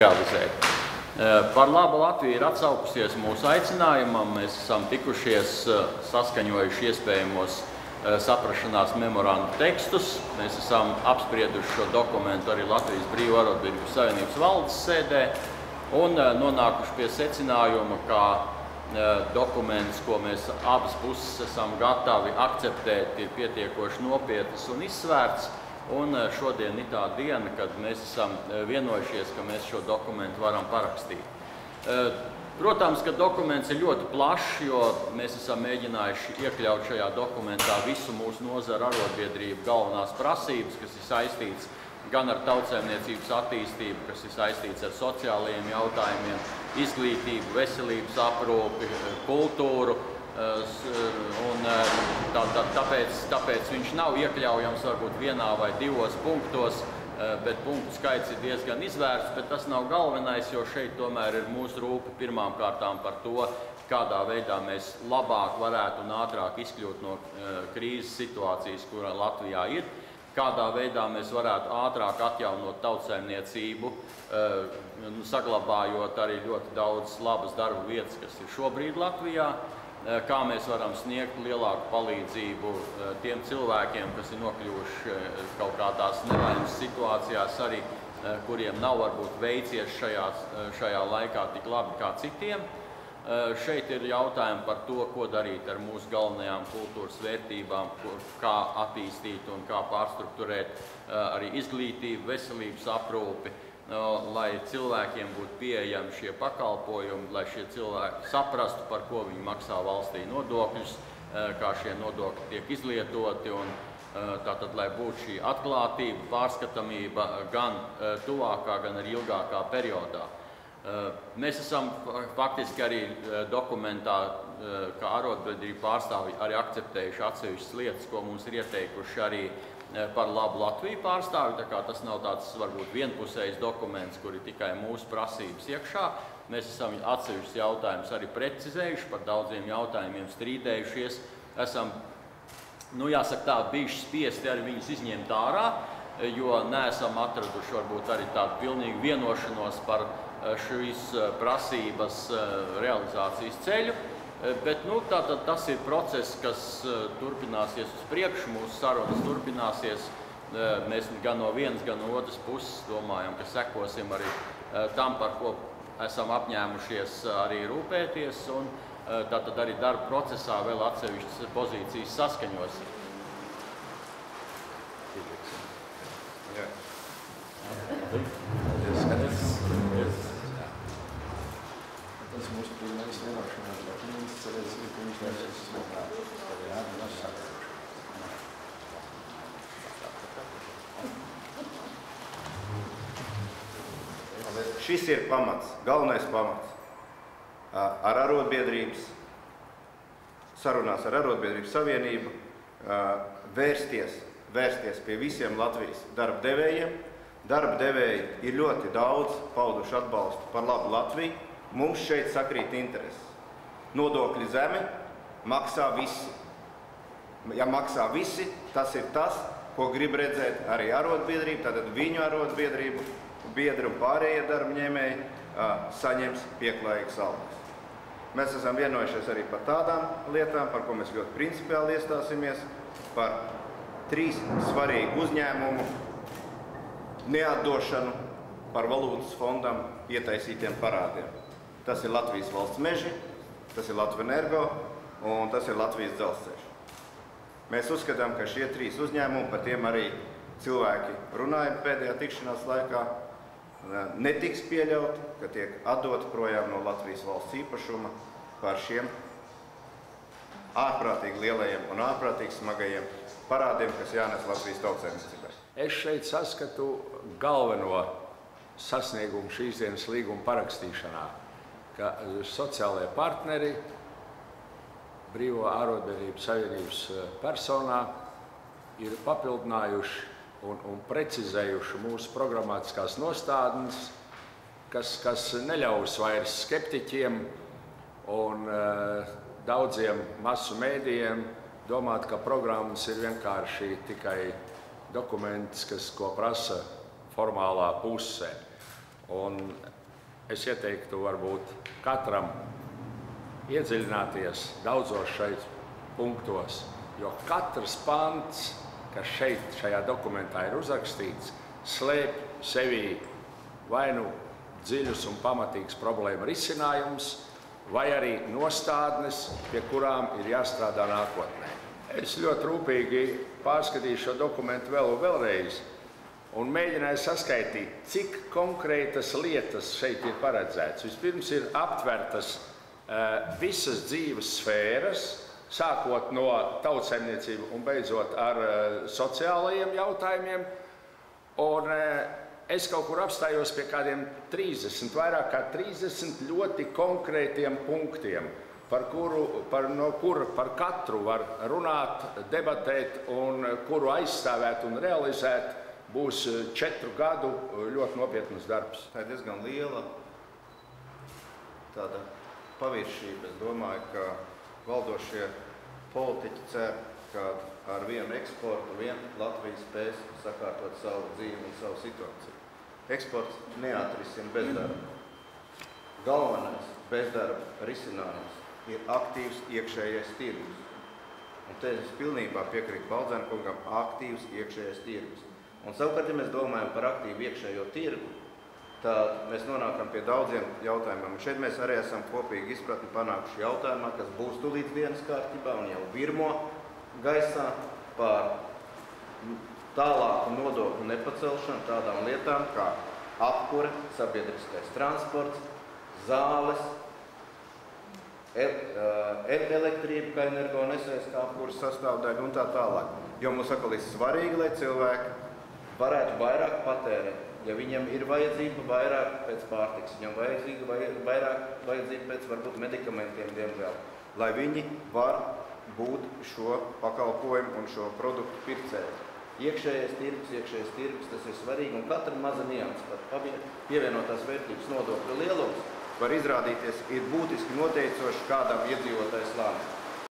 realizēt. Par labu Latviju ir atsaukusies mūsu aicinājumam. Mēs esam tikušies, saskaņojuši iespējamos saprašanās memorandu tekstus. Mēs esam apsprieduši šo dokumentu arī Latvijas Brīvo arotbiedrību savienības valdes sēdē un nonākuši pie secinājuma, ka dokuments, ko mēs abas puses esam gatavi akceptēt, ir pietiekoši nopietnas un izsvērts. Un šodien ir tā diena, kad mēs esam vienojušies, ka mēs šo dokumentu varam parakstīt. Protams, ka dokuments ir ļoti plašs, jo mēs esam mēģinājuši iekļaut šajā dokumentā visu mūsu nozaru arotbiedrību galvenās prasības, kas ir saistīts gan ar tautsaimniecības attīstību, kas ir saistīts ar sociālajiem jautājumiem, izglītību, veselības aprūpi, kultūru. Tāpēc viņš nav iekļaujams varbūt vienā vai divos punktos, bet punktu skaits ir diezgan izvērsts, bet tas nav galvenais, jo šeit tomēr ir mūsu rūpe pirmām kārtām par to, kādā veidā mēs labāk varētu un ātrāk izkļūt no krīzes situācijas, kurā Latvijā ir, kādā veidā mēs varētu ātrāk atjaunot tautsaimniecību, saglabājot arī ļoti daudz labas darba vietas, kas ir šobrīd Latvijā, kā mēs varam sniegt lielāku palīdzību tiem cilvēkiem, kas ir nokļuvuši kaut kādās nelaimes situācijās, arī kuriem nav varbūt veicies šajā laikā tik labi kā citiem. Šeit ir jautājumi par to, ko darīt ar mūsu galvenajām kultūras vērtībām, kā attīstīt un kā pārstrukturēt arī izglītību, veselības aprūpi, lai cilvēkiem būtu pieejami šie pakalpojumi, lai šie cilvēki saprastu, par ko viņi maksā valstī nodokļus, kā šie nodokļi tiek izlietoti, un tātad, lai būtu šī atklātība, pārskatāmība gan tuvākā, gan arī ilgākā periodā. Mēs esam faktiski arī dokumentā, kā arotbiedrību pārstāvji, arī akceptējuši atsevišķas lietas, ko mums ir ieteikuši arī par labu Latviju pārstāvji, tā kā tas nav tāds varbūt vienpusējs dokuments, kur ir tikai mūsu prasības iekšā. Mēs esam atsevišķus jautājumus arī precizējuši, par daudziem jautājumiem strīdējušies. Esam, jāsaka tā, bijuši spiesti arī viņus izņemt ārā, jo neesam atraduši varbūt arī tādu pilnīgu vienošanos par šīs prasības realizācijas ceļu. Bet tātad tas ir process, kas turpināsies uz priekšu, mūsu sarunas turpināsies. Mēs gan no vienas, gan no otras puses domājam, ka sekosim arī tam, par ko esam apņēmušies arī rūpēties, un tātad arī darba procesā vēl atsevišķas pozīcijas saskaņosim. Tas mūsu pirmais vienošanās dokuments, cerēsim, ka viņš vērsies uz labāk. Šis ir pamats, galvenais pamats ar arotbiedrības, sarunās ar arotbiedrības savienību, vērsties pie visiem Latvijas darba devējiem. Darba devēji ir ļoti daudz pauduši atbalstu par labu Latviju. Mums šeit sakrīt intereses. Nodokļi zemi maksā visi. Ja maksā visi, tas ir tas, ko grib redzēt arī arotbiedrība, tātad viņu arotbiedrību biedri un pārējie darbņēmēji saņems pieklājīgas algas. Mēs esam vienojušies arī par tādām lietām, par ko mēs ļoti principiāli iestāsimies, par 3 svarīgu uzņēmumu neatdošanu par valūtas fondam ietaisītiem parādiem. Tas ir Latvijas valsts meži, tas ir Latvenergo un tas ir Latvijas dzelzceļš. Mēs uzskatām, ka šie 3 uzņēmumi, par tiem arī cilvēki runāja pēdējā tikšanās laikā, netiks pieļaut, ka tiek atdot projām no Latvijas valsts īpašuma par šiem ārprātīgi lielajiem un ārprātīgi smagajiem parādiem, kas jānes Latvijas tautsaimniecībai. Es šeit saskatu galveno sasniegumu šīs dienas līguma parakstīšanā, ka sociālajie partneri Brīvo arotbiedrību savienības personā ir papildinājuši un precizējuši mūsu programmatiskās nostādnes, kas neļaus vairs skeptiķiem un daudziem masu mēdījiem domāt, ka programmas ir vienkārši tikai dokuments, ko prasa formālā pusē. Un es ieteiktu varbūt katram iedziļināties daudzos šeit punktos, jo katrs pants, kas šajā dokumentā ir uzrakstīts, slēp sevī vai nu dziļus un pamatīgs problēma risinājums, vai arī nostādnes, pie kurām ir jāstrādā nākotnē. Es ļoti rūpīgi pārskatīju šo dokumentu vēlreiz un mēģināju saskaitīt, cik konkrētas lietas šeit ir paredzētas. Vispirms ir aptvertas visas dzīves sfēras, sākot no tautsaimniecību un beidzot ar sociālajiem jautājumiem. Un es kaut kur apstājos pie kādiem 30, vairāk kā 30 ļoti konkrētiem punktiem, par katru var runāt, debatēt un kuru aizstāvēt un realizēt. Būs 4 gadu ļoti nopietnas darbs. Tā ir diezgan liela tāda paviršība. Es domāju, ka valdošie politiķi cer, ka ar vienu eksportu Latvija spēs sakārtot savu dzīvi un savu situāciju. Eksports neatrisina bezdarbu. Galvenais bezdarba risinājums ir aktīvs iekšējais tirgus. Un te es pilnībā piekrītu Baldzēna kungam, aktīvs iekšējais tirgus. Un savukārt, ja mēs domājam par aktīvu iekšējo tirgu, tad mēs nonākam pie daudziem jautājumiem. Un šeit mēs arī esam kopīgi izpratni panākuši jautājumā, kas būs tūlīt dienas kārtībā un jau virmo gaisā par tālāku nodokļu nepacelšanu tādām lietām kā apkure, sabiedriskais transports, zāles, elektrība, kā energonesējs, kā apkures sastāvdaļa un tā tālāk. Jo mums atkal ir svarīgi, lai cilvēki varētu vairāk patērēt. Ja viņam ir vajadzība vairāk pēc pārtiks, viņam vairāk vajadzība pēc varbūt medikamentiem, diemžēl, lai viņi var būt šo pakalpojumu un šo produktu pircēji. Iekšējais tirgus, tas ir svarīgi, un katra maza nianse, pat pievienotās vērtības nodokļu lielums, var izrādīties ir būtiski noteicoši kādam iedzīvotāju slānim.